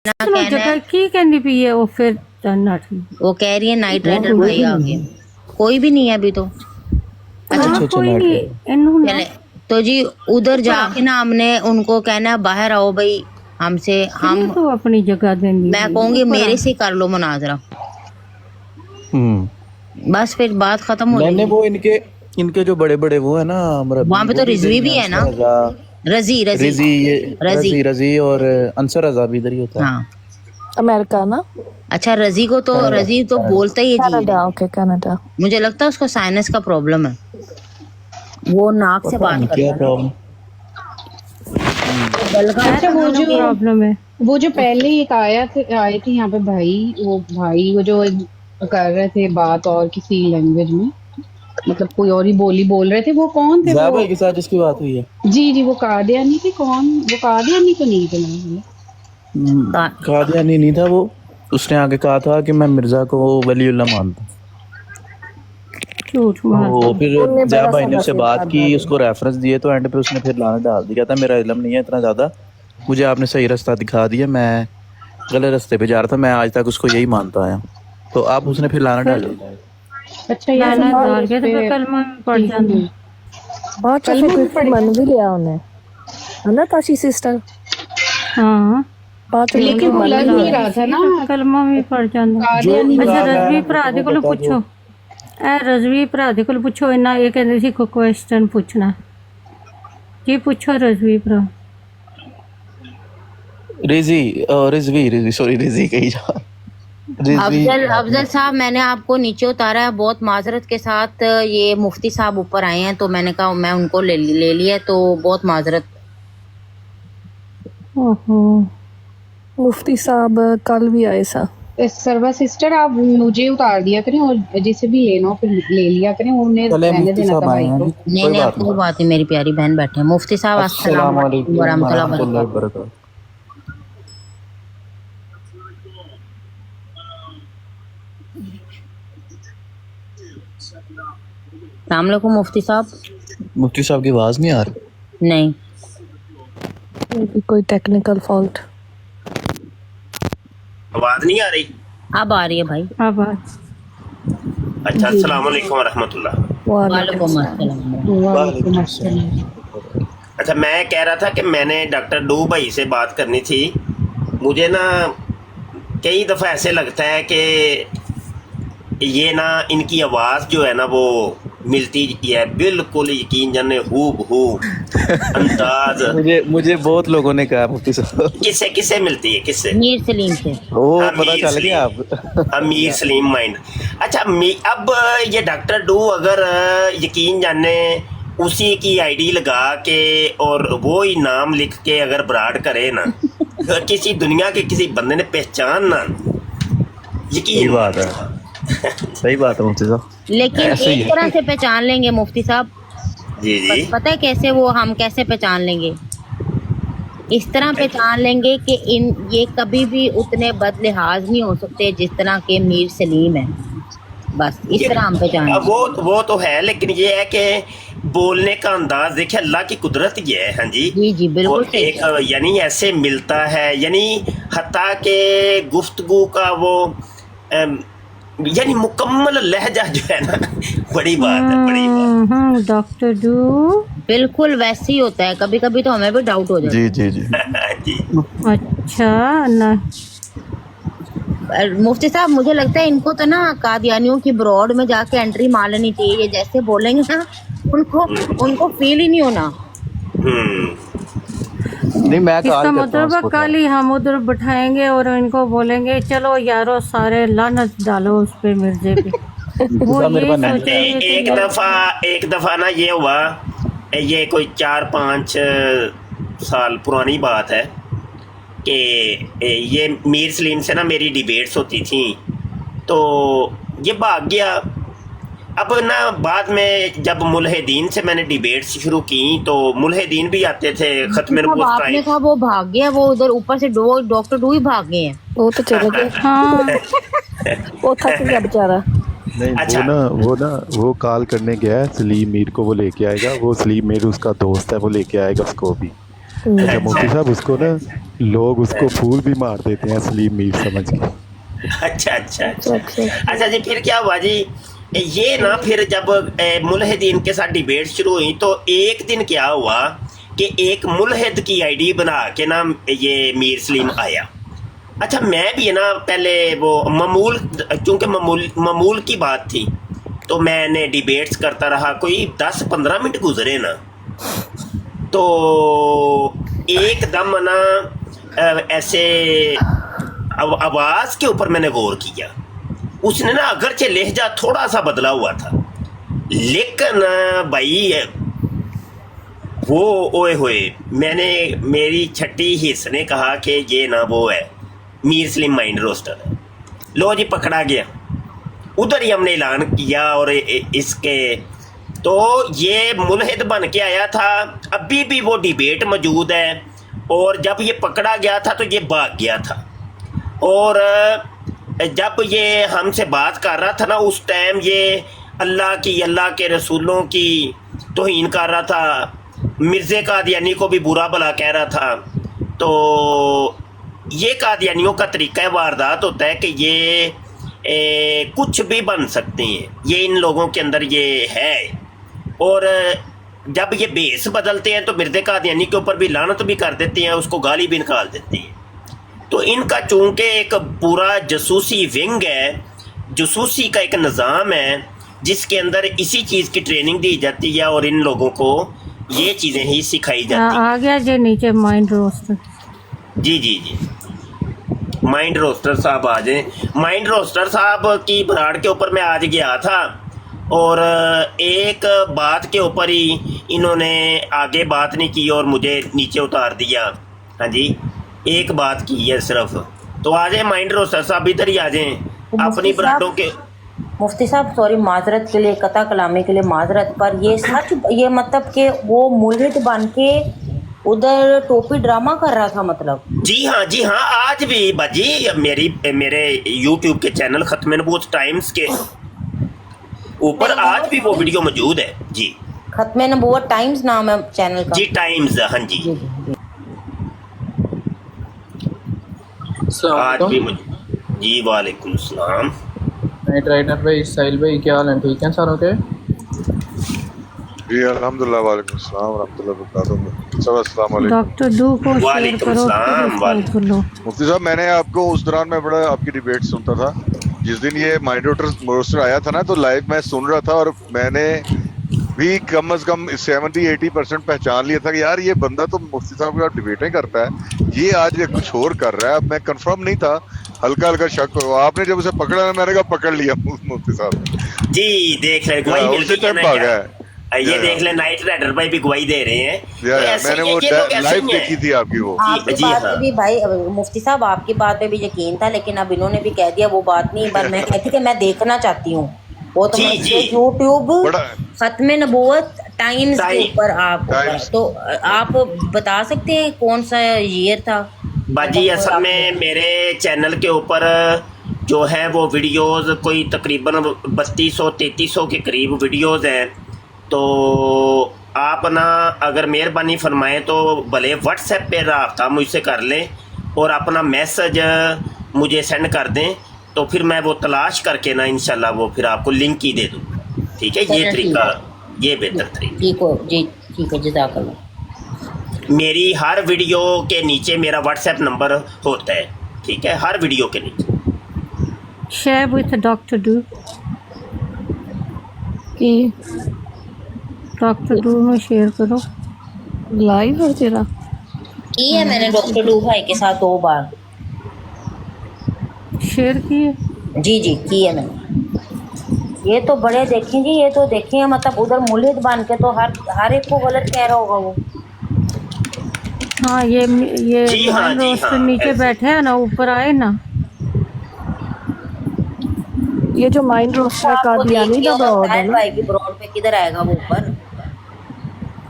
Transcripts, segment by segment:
कहना जगह है, की कहनी पई है वो फिर नट वो कह रही है नाइट राइडर भाई आ गए। कोई भी नहीं है अभी तो। हाँ कोई नहीं इन्हू ना चले तो जी उधर जाके ना हमने उनको कहना है बाहर आओ भाई हमसे, हम तो अपनी जगह देंगी मैं कहूंगी मेरे से कर लो मुनाजरा, बस फिर बात खत्म हो नहीं जाएगी। वो इनके इनके जो बड़े बड़े वो है ना वहाँ पे तो रिजवी भी है ना, रजी रजी रजी ये रजी रजी रजी और अंसर रजा भी इधर ही होता है। हाँ अमेरिका ना, अच्छा रजी को तो रजी तो बोलता ही है जी, कनाडा। Okay Canada. मुझे लगता है उसको साइनस का प्रॉब्लम है, वो नाक से बात करता क्या है। प्रॉब्लम? अच्छा वो जो प्रॉब्लम है वो जो पहले एक आए थे यहाँ पे भाई, वो भाई वो जो कर रहे थे बात और किसी लैंग्वेज में, मतलब कोई और ही बोली बोल रहे थे, वो कौन थे? ज़ा वो भाई के साथ जिसकी बात हुई है जी जी वो कादियानी थे। कौन वो? कादियानी तो नहीं थे ना? कादियानी नहीं था वो। उसने आगे कहा था कि मैं मिर्जा को वलीउल्लाह मानता हूँ। झूठ मार वो फिर ज़ा भाई ने उससे बात की, उसको रेफरेंस दिए तो एंड पे उसने फिर लाना डाल दिया था मेरा इल्म नहीं है इतना ज़्यादा, मुझे आपने सही रास्ता दिखा दिया, मैं गलत रास्ते पे जा रहा था, मैं आज तक उसको यही मानता आया। तो अब उसने फिर लाना डाल दिया। अच्छा यार लाना डाल के तो फिर कलमा में पड़ जाते बहुत अच्छा कोई मन भी लिया उन्हें, है ना ताशी सिस्टर? हाँ बात लेकिन वो लग नहीं रहा था ना, कलमा भी पड़ जाता। कादियानी अच्छा रजवी भरा दे कोल पुछो, ए रजवी भरा दे कोल पुछो, इन्ना ये कहंदे सी को क्वेश्चन पूछना जी, पूछो रजवी भरा। रिजवी सॉरी रिजी कही जा अफजल साहब मैंने आपको नीचे उतारा है बहुत माजरत के साथ, ये मुफ्ती साहब ऊपर आए हैं तो मैंने कहा मैं उनको ले लिया, तो बहुत माजरत। ओहो मुफ्ती साहब कल भी आए सा। सर्वा सिस्टर आप मुझे उतार दिया करें और जिसे भी लेना हो फिर ले लिया करें, उन्हें रहने देना था भाई को। नहीं नहीं कोई बात नहीं, मेरी प्यारी बहन बैठे हैं। मुफ्ती साहब अस्सलाम वालेकुम वरहमतुल्लाहि वबरकातुहू। अस्सलाम वालेकुम मुफ्ती साहब। मुफ्ती साहब की आवाज नहीं आ रही? नहीं कोई टेक्निकल फॉल्ट। आवाज नहीं आ रही? अब आ रही है भाई। अब अच्छा अस्सलाम वालेकुम वरहमतुल्लाह। वालेकुम अस्सलाम। अच्छा मैं कह रहा था कि मैंने डॉक्टर डू भाई से बात करनी थी। मुझे ना कई दफ़ा ऐसे लगता है कि ये ना इनकी आवाज़ जो है ना वो मिलती है बिल्कुल, यकीन जाने हूबहू अंदाज। मुझे बहुत लोगों ने कहा मुफ्ती साहब। किससे किससे मिलती है? किससे? मीर सलीम से। ओ पता चल गया आप। अमीर सलीम माइंड। अच्छा अब ये डॉक्टर डू अगर यकीन जाने उसी की आईडी लगा के और वो ही नाम लिख के अगर ब्राड करे ना किसी दुनिया के किसी बंदे ने पहचान ना, यकीन बात है। सही बात है मुफ्ती साहब, लेकिन एक तरह से पहचान लेंगे मुफ्ती साहब। जी जी पता है कैसे? वो हम कैसे पहचान लेंगे? इस तरह पहचान लेंगे कि ये कभी भी उतने बदलिहाज नहीं हो सकते जिस तरह के मीर सलीम है, बस इस तरह हम पहचान। वो तो है, लेकिन ये है कि बोलने का अंदाज देखिए, अल्लाह की कुदरत ये है। हाँ जी जी जी बिल्कुल एक यानी ऐसे मिलता है, यानी हत्ता के गुफ्तगू का वो यानी मुकम्मल लहजा जो है ना, बड़ी बात है, बड़ी बात। डॉक्टर डू बिल्कुल वैसे ही होता है, कभी कभी तो हमें भी डाउट हो जाता है। जी जी जी अच्छा ना मुफ्ती साहब मुझे लगता है इनको तो ना कादियानियों की ब्रॉड में जाके एंट्री मार लेनी चाहिए। ये जैसे बोलेंगे ना उनको फील ही नहीं होना। नहीं मैं इसका मतलब कल ही हम उधर बिठाएंगे और इनको बोलेंगे चलो यारो सारे लानत डालो उस पे मिर्जे पे। वो ये सोचेंगे एक दफा ना ये हुआ, ये कोई 4-5 साल पुरानी बात है कि ये मीर सलीम से ना मेरी डिबेट्स होती थी, तो ये भाग गया। अब ना बाद में जब मुल्हिदीन से मैंने डिबेट्स शुरू की तो मुल्हिदीन भी आते थे खत्मे नबूवत का। आपने कहा वो भाग गया, वो उधर ऊपर से डॉक्टर डू ही भाग गए हैं। वो तो चले गए। हाँ वो थक गया बेचारा। नहीं अच्छा। वो कॉल करने गया है, सलीम मीर को वो लेके आएगा, वो सलीम मीर उसका दोस्त है, वो लेके आएगा उसको भी। अच्छा मुफ्ती साहब उसको ना लोग उसको फूल भी मार देते हैं सलीम मीर समझ के। अच्छा अच्छा अच्छा अच्छा जी, फिर क्या हुआ जी, ये ना फिर जब मुल्हिदीन के साथ डिबेट शुरू हुई तो एक दिन क्या हुआ कि एक मुल्हिद की आईडी बना के ना ये मीर सलीम आया। अच्छा मैं भी ना पहले वो मामूल, चूँकि मामूल की बात थी तो मैंने डिबेट्स करता रहा, कोई 10-15 मिनट गुजरे ना तो एकदम ना ऐसे आवाज़ के ऊपर मैंने गौर किया, उसने ना अगरचे लहजा थोड़ा सा बदला हुआ था, लेकिन भाई वो ओए होए, मैंने मेरी छठी हिस्स ने कहा कि ये ना वो है मीर सलीम माइंड रोस्टर है। लो जी पकड़ा गया, उधर ही हमने ऐलान किया। और इसके तो ये मुल्हिद बन के आया था, अभी भी वो डिबेट मौजूद है, और जब ये पकड़ा गया था तो ये भाग गया था। और जब ये हमसे बात कर रहा था ना उस टाइम ये अल्लाह के रसूलों की तौहीन कर रहा था, मिर्ज़े कादियानी को भी बुरा भला कह रहा था। तो ये कादियानियों का तरीका वारदात होता है कि ये कुछ भी बन सकते हैं, ये इन लोगों के अंदर ये है। और जब ये बेस बदलते हैं तो मिर्ज़े कादियानी के ऊपर भी लानत भी कर देते हैं, उसको गाली भी निकाल देते हैं। तो इनका चूँकि एक पूरा जासूसी विंग है, जासूसी का एक निज़ाम है जिसके अंदर इसी चीज़ की ट्रेनिंग दी जाती है और इन लोगों को ये चीज़ें ही सिखाई जाती हैं। आ गया जो नीचे माइंड रोस्टर। जी जी जी, माइंड रोस्टर साहब आ जाएं। माइंड रोस्टर साहब की भराड़ के ऊपर मैं आज गया था और एक बात के ऊपर ही इन्होंने आगे बात नहीं की और मुझे नीचे उतार दिया। हाँ जी, एक बात की है सिर्फ। तो आ जाए माइंड रोस्टर साहब, इधर ही आ जाएं अपनी बराडों के। मुफ्ती साहब सॉरी, माजरत के लिए, कता कलामी के लिए माजरत, पर ये सच, ये मतलब कि वो मुल्हिद बन के उधर टोपी ड्रामा कर रहा था मतलब। जी हाँ, आज भी बाजी मेरे यूट्यूब के चैनल खत्म नबूवत टाइम्स के ऊपर आज भी वो वीडियो मौजूद है जी। खत्म नबूवत टाइम्स नाम है चैनल का जी, टाइम्स, हाँ जी, आज भी मौजूद जी। वालेकुम सलाम। नाइट राइडर भाई, साहिल भाई, क्या हाल है? ठीक है सारों के? जी अल्हम्दुलिल्लाह, वालेकुम सलाम रहमतुल्लाहि व बरकातहू। सब अस्सलाम वालेकुम। डॉक्टर डू को शेयर वालेकुम करो, सलाम, सब्सक्राइब कर लो। मुफ्ती साहब, मैंने आपको उस दौरान में बड़ा आपकी डिबेट सुनता था जिस दिन ये माइंड रोस्टर आया था ना, तो लाइव मैं सुन रहा था और मैंने भी कम से कम 70-80% पहचान लिया था कि यार ये बंदा तो मुफ्ती साहब के साथ डिबेटें करता है, ये आज ये कुछ और कर रहा है। अब मैं कंफर्म नहीं था, हल्का हल्का शक हो। आपने जब उसे पकड़ा ना, मैंने कहा पकड़ लिया मुफ्ती साहब जी। देख ले गवाही मिल उसी गई है टाइम ना आ क्या? गया। ये देख ले, नाइट राइडर भाई भी गवाही दे रहे हैं। तो ऐसे मैंने वो ये लोग ऐसे लाइव ही हैं। देखी थी आपकी वो। आपकी जी बात हाँ। पे भी भाई, मुफ्ती साहब आपकी बात पे भी यकीन था, लेकिन अब इन्होंने भी कह दिया वो बात नहीं। पर मैं कहती कि मैं देखना चाहती हूँ वो तो जी। यूट्यूब बड़ा खत्म नबूवत टाइम्स के ऊपर आप टाइम्स। तो आप बता सकते हैं कौन सा ईयर था? बाजी असल में मेरे चैनल के ऊपर जो है वो वीडियोस कोई तकरीबन 3200-3300 के करीब वीडियोस हैं। तो आप ना अगर मेहरबानी फरमाएं तो भले व्हाट्सएप पे रब्ता मुझसे कर लें और अपना मैसेज मुझे सेंड कर दें, तो फिर मैं वो तलाश करके ना इंशाल्लाह वो फिर आपको लिंक ही दे दूँ। ठीक है, ये तरीका, ये बेहतर तरीका। ठीक हो जी, ठीक है, जज़ाकल्लाह। मेरी हर वीडियो के नीचे मेरा व्हाट्सएप नंबर होता है, ठीक है, हर वीडियो के नीचे। शेयर विद डॉक्टर डू कि डॉक्टर डू में शेयर करो। लाइव है तेरा? की है मैंने डॉक्टर डू भाई के साथ 2 बार शेयर किए। जी जी की है मैंने। ये तो बड़े देखें जी, ये तो देखें मतलब उधर मुल्हिद बन के तो हर एक को गलत कह रहा होगा वो। हाँ, ये जी हाँ, माइंड जी रोस्टर हाँ, नीचे ऐसे। बैठे हैं ना, ऊपर आए ना। ये जो माइंड रोस्टर कादियानी का ब्रॉड है ना, भाई की ब्रॉड पे किधर आएगा वो ऊपर?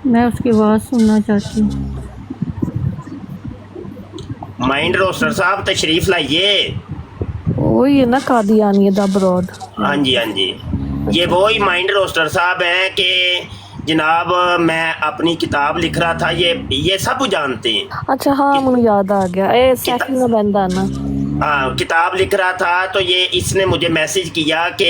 मैं उसकी आवाज़ सुनना चाहती हूँ। माइंड रोस्टर साहब तशरीफ लाइए। वही है ना कादियानी दा ब्रॉड। हाँ जी, हाँ जी, ये वही माइंड रोस्टर साहब हैं कि जनाब मैं अपनी किताब लिख रहा था, ये सब जानते हैं। ਅੱਛਾ ਹਾਂ ਮੈਨੂੰ ਯਾਦ ਆ ਗਿਆ ਇਹ ਸੈਕਿੰਡ ਨੂੰ ਬੰਦਾ ਨਾ हाँ, किताब लिख रहा था तो ये इसने मुझे मैसेज किया कि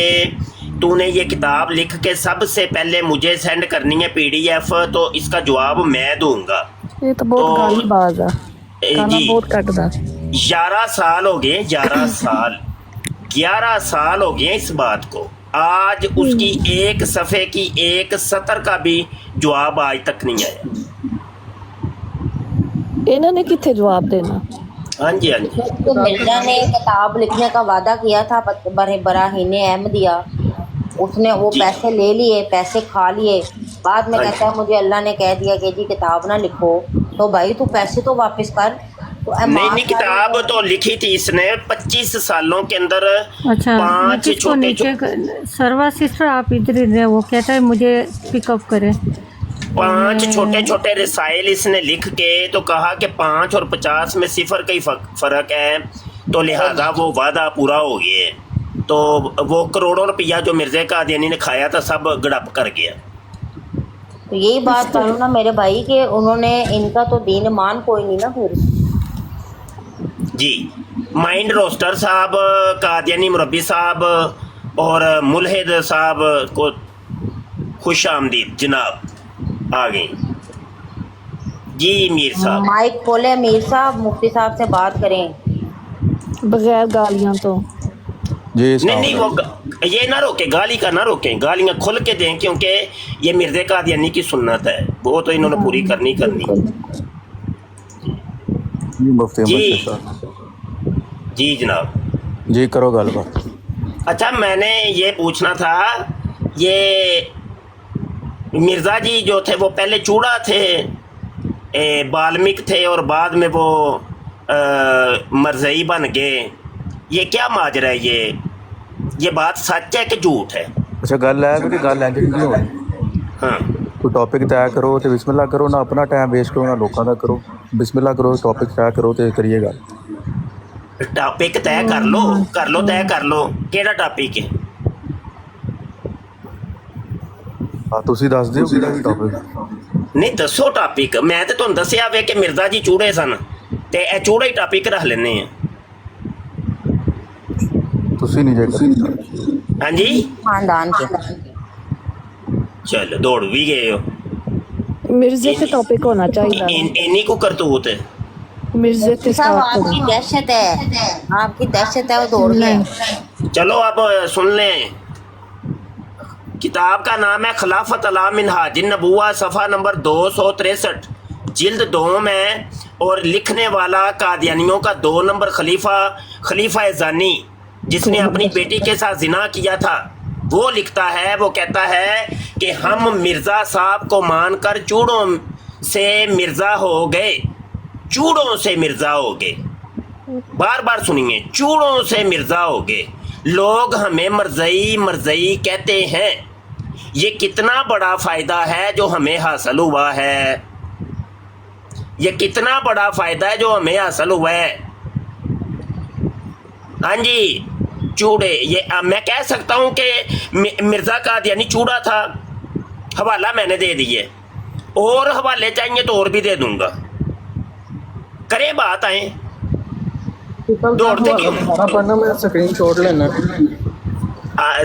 तूने ये किताब लिख के सबसे पहले मुझे सेंड करनी है PDF, तो इसका जवाब मैं दूंगा। ਇਹ ਤਾਂ ਬਹੁਤ तो- ਗਾਲੀ ਬਾਜ਼ ਆ ਗਾਲਾਂ जी ਬਹੁਤ ਕੱਟਦਾ 11 साल हो गए, 11 साल 11 साल हो गए इस बात को। आज उसकी एक सफ़े की एक सतर का भी जवाब आज तक नहीं आया। ਇਹਨਾਂ ਨੇ ਕਿੱਥੇ ਜਵਾਬ ਦੇਣਾ हाँ जी, हाँ जी। तो मिर्जा ने किताब लिखने का वादा किया था, बराहीन अहमदिया, उसने वो पैसे ले लिए, पैसे खा लिए। बाद में कहता है मुझे अल्लाह ने कह दिया कि जी किताब ना लिखो, तो भाई तू पैसे तो वापस कर। तो नहीं, किताब तो लिखी थी इसने 25 सालों के अंदर। अच्छा, 5 किसको छोटे नीचे सर्वा सिस्टर आप इधर ही रहे, वो कहता है मुझे पिकअप करे। 5 छोटे छोटे रसाइल इसने लिख के तो कहा कि 5 और 50 में सिफर का ही फर्क है, तो लिहाजा वो वादा पूरा हो गया है। तो वो करोड़ों रुपया जो मिर्ज़ा कादियानी ने खाया था सब गड़प कर गया। तो यही बात करो ना मेरे भाई कि उन्होंने इनका तो दीन मान कोई नहीं ना फिर। जी, माइंड रोस्टर साहब, कादियानी मुरब्बी साहब और मुलहिद साहब को खुश आमदीद जनाब, आ गई जी। मीर साहब माइक खोले, मीर साहब मुफ्ती साहब से बात करें। बगैर गालियां तो जी नहीं, वो ये ना रोके, गाली का ना रोकें, गालियाँ खुल के दें, क्योंकि ये मिर्ज़ा कादियानी की सुन्नत है, वो तो इन्होंने पूरी करनी मुफ्ती जी। अहमद साहब जी जनाब। जी करो गलबात। अच्छा, मैंने ये पूछना था, ये मिर्ज़ा जी जो थे वो पहले चूड़ा थे, बाल्मिक थे, और बाद में वो मरज़ई बन गए। ये क्या माजरा है? ये बात सच है कि झूठ है? अच्छा गल है कि गल इंज नहीं होनी। हाँ, कोई टॉपिक तय करो तो बिस्मिल्लाह करो, ना अपना टाइम वेस्ट करो ना लोगों का करो। बिस्मिल्लाह करो, टॉपिक तय करो तो करिए गल। टॉपिक तय कर लो, तय कर लो, केड़ा टॉपिक है? हाँ तुसी दस दिओ किहड़ा टॉपिक। नहीं दसो टॉपिक, मैं तो तुहानूं दस्सिया वे कि मिर्ज़ा जी चूड़े सन, ते ए चूड़ा ही टॉपिक रख लेने हैं। तुसी नहीं जे हाँ जी, खानदान के चलो दौड़ भी गए हो। मिर्जे पे टॉपिक होना चाहिए इन्हीं को करतूत है। मिर्जे पे साहब स्टार्ट करो। आपकी दहशत है, आपकी दहशत है, वो दौड़ गए। चलो अब सुन लें। किताब का नाम है खिलाफत अला मिनहाजिन नबुवा, सफ़ा नंबर 263, जिल्द 2 में, और लिखने वाला कादियानियों का 2 नंबर खलीफा ज़ानी, जिसने अपनी बेटी के साथ जिना किया था, वो लिखता है, वो कहता है कि हम मिर्ज़ा साहब को मानकर चूड़ों से मिर्ज़ा हो गए, चूड़ों से मिर्ज़ा हो गए। बार बार सुनिए, चूड़ों से मिर्ज़ा हो गए। लोग हमें मरज़ई कहते हैं। ये कितना बड़ा फ़ायदा है जो हमें हासिल हुआ है, ये कितना बड़ा फ़ायदा है जो हमें हासिल हुआ है। हाँ जी, चूड़े, ये मैं कह सकता हूँ कि मिर्ज़ा कादियानी चूड़ा था। हवाला मैंने दे दिए, और हवाले चाहिए तो और भी दे दूंगा। करें बात, आए दौड़ते क्यों? हमारा पढ़ना, मैं स्क्रीन शॉट लेना।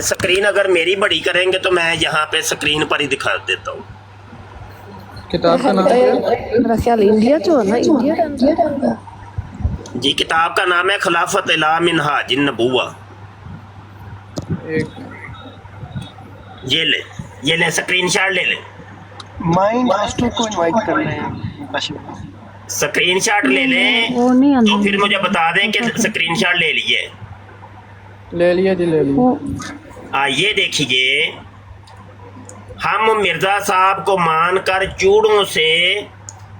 स्क्रीन अगर मेरी बड़ी करेंगे तो मैं यहाँ पे स्क्रीन पर ही दिखा देता हूँ। किताब का नाम मेरा ख्याल इंडिया जो है ना, इंडिया जी, किताब का नाम है खिलाफत अला मिनहाजिन नबुवा। एक ये ले स्क्रीनशॉट ले ले, माइंड मास्टर को इनवाइट कर रहे हैं। स्क्रीनशॉट ले लें वो नहीं तो अंदर। फिर मुझे बता दें कि स्क्रीनशॉट ले लिए। ले लिया जी, ले लिया। ये देखिए, हम मिर्ज़ा साहब को मानकर चूड़ों से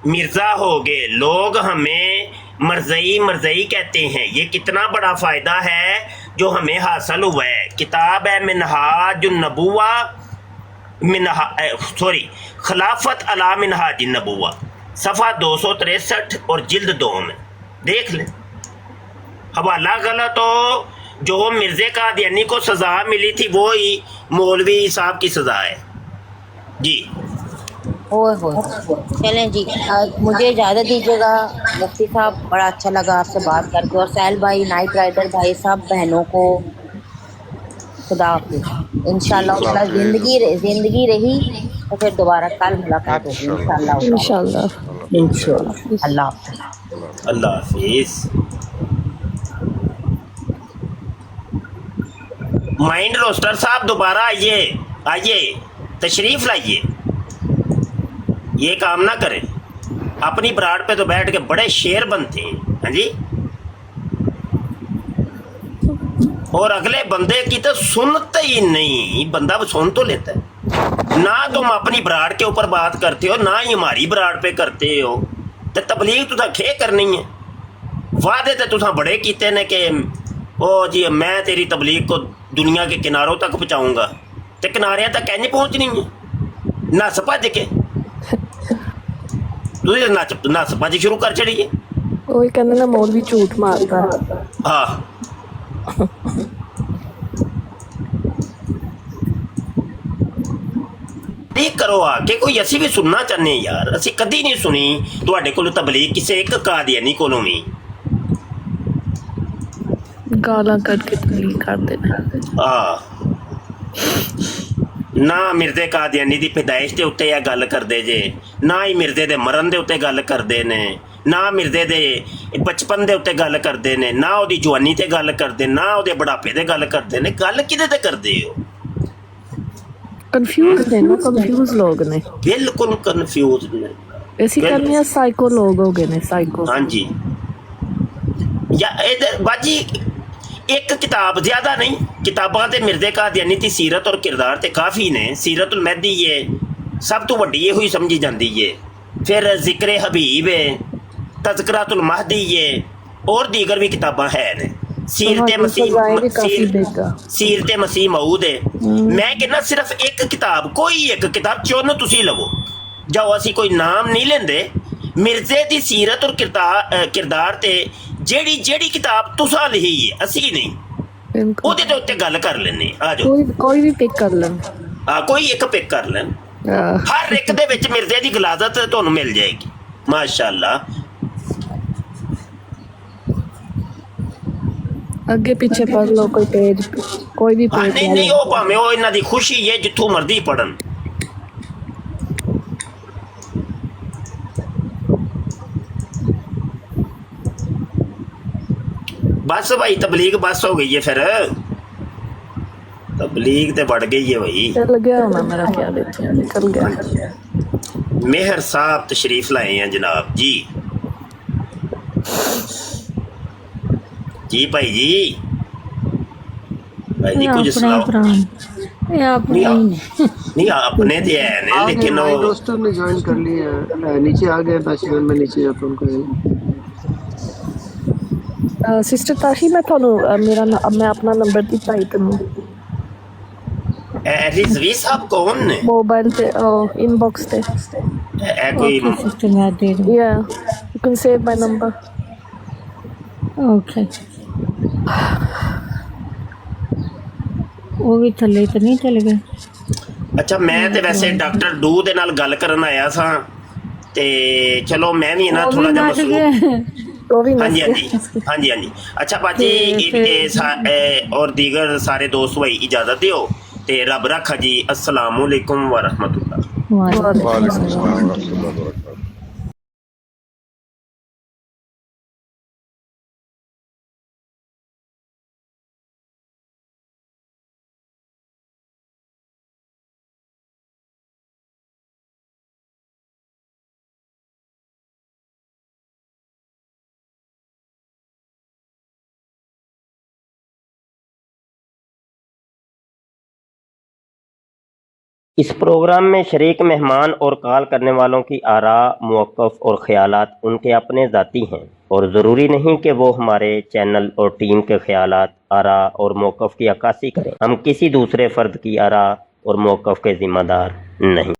मिर्ज़ा हो गए, लोग हमें मरज़ई कहते हैं। ये कितना बड़ा फ़ायदा है जो हमें हासिल हुआ है। किताब है मिनहाजुन नबुवा, खिलाफत अला मिनहाजिन नबुवा, सफ़ा 263 और जिल्द 2 में देख लें। हवाला गलत हो, जो मिर्ज़ा कादियानी को सज़ा मिली थी वो ही मौलवी साहब की सज़ा है जी। ओए हो चलें जी, मुझे इजाज़त दीजिएगा मुफ्ती साहब, बड़ा अच्छा लगा आपसे बात करके। और साहिल भाई, नाइट राइडर भाई, सब बहनों को खुदा हाफिज़। इंशाल्लाह ताला जिंदगी रही तो फिर दोबारा कल मुलाकात होगी इंशाल्लाह ताला। इंशाल्लाह। इंशाल्लाह। अल्लाह हाफिज़। अल्लाह हाफिज। माइंड रोस्टर साहब दोबारा आइए, आइए तशरीफ लाइए, ये काम ना करें। अपनी ब्राड पे तो बैठ के बड़े शेर बनते हैं, हाँ जी, और अगले बंदे की तो सुनते ही नहीं। बंदा सुन तो लेता है ना। तुम अपनी ब्राड के ऊपर बात करते हो ना ही हमारी ब्राड पे करते हो। तो तबलीग तुसा खे करनी है। वादे तो तुसा बड़े कीते ने कि ओ जी मैं तेरी तबलीग को दुनिया के किनारों तक पहुँचाऊँगा, तो किनारे तक कैसे पहुँचनी है? नस भज के तुझे नस भज शुरू कर चढ़िए। वही कहते ना मौलवी झूठ मारता है। हाँ ठीक करो आके, कोई असी भी सुनना चाहते यार। असी कदी नहीं सुनी तुहाडे कोलों तबलीग किसी एक कादियानी कोलों भी। गालां करके तबलीग कर देना। ना मिर्जे कादियानी दी पैदाइश के उत्ते यह गल करदे जे, ना ही मिर्जे दे मरण दे उत्ते गल करदे ने, ना मिर्जे दे बचपन दे उत्ते गल करदे ने, ना ओदी जवानी ते गल करदे, ना ओदे बुढ़ापे ते गल करदे ने। गल किदे ते करदे हो? कंफ्यूज ने ना, कंफ्यूज लोग ने, बिल्कुल कंफ्यूज ने। ऐसी करनी साइको लोग हो गए ने, साइको। हाँ जी, या बाजी एक किताब ज्यादा नहीं, किताबां ते मिर्जे कादियानी दी सीरत और किरदार ते काफ़ी ने। सीरतुल महदी है सब तो वड्डी हुई समझी जाती है, फिर जिक्र हबीब है, तज़किरातुल महदी है, और दीगर भी किताबां है ने। सीरत मसीह मऊद है। मैं कहना सिर्फ एक किताब, कोई एक किताब चुन तुसी लवो, जाओ असी कोई नाम नहीं लेंदे। मिर्जे दी सीरत और किरदार ते जेड़ी जेड़ी किताब तुसा लिखी है असी नहीं, ओदे ते उत्ते गल कर लेने। आ जाओ कोई भी पिक कर लें। कोई एक पिक कर लें। हर एक दे विच मिर्जे दी गलाजत तुहानू मिल जाएगी माशाअल्लाह। अगे पीछे पढ़ लो कोई पेज, कोई भी पेज। नहीं नहीं, वो भावें वो इन्हां दी खुशी है जिथों मर्जी पढ़न। बस भाई तबलीग बस हो गई है, फिर तबलीग ते बढ़ गई है भाई। चल गया होना मेरा ख्याल है, निकल गया। मेहर साहब तशरीफ लाए हैं जनाब जी। जी भाई जी, भाई जी कुछ सुनाओ। नहीं अपने तो है ने, लेकिन वो दोस्तों ने ज्वाइन कर लिया, नीचे आ गए। बस मैं नीचे जाता हूँ। सिस्टर ताशी मैं थानू मैं अपना नंबर दिता ही तैनू। रिजवी साहब कौन ने? मोबाइल पे इनबॉक्स पे कोई सिस्टर मैं दे दूँ। या you can save my number. Okay, वो भी थले तो नहीं चले गए। अच्छा, मैं तो वैसे डॉक्टर डू दे नाल गल करन आया सा, ते चलो मैं भी ना थोड़ा जा मसरूफ। हाँ जी हाँ जी हाँ जी हाँ जी। अच्छा बाजी और दीगर सारे दोस्त भाई इजाजत दियो ते रब रखा जी। अस्सलाम वालेकुम व रहमतुल्लाह। वालेकुम अस्सलाम व रहमतुल्लाह व बरकातहू। इस प्रोग्राम में शरीक मेहमान और कॉल करने वालों की आरा, मौक़िफ़ और ख़यालात उनके अपने ज़ाती हैं और ज़रूरी नहीं कि वो हमारे चैनल और टीम के ख़यालात, आरा और मौक़िफ़ की अक्कासी करें। हम किसी दूसरे फ़र्द की आरा और मौक़िफ़ के ज़िम्मेदार नहीं।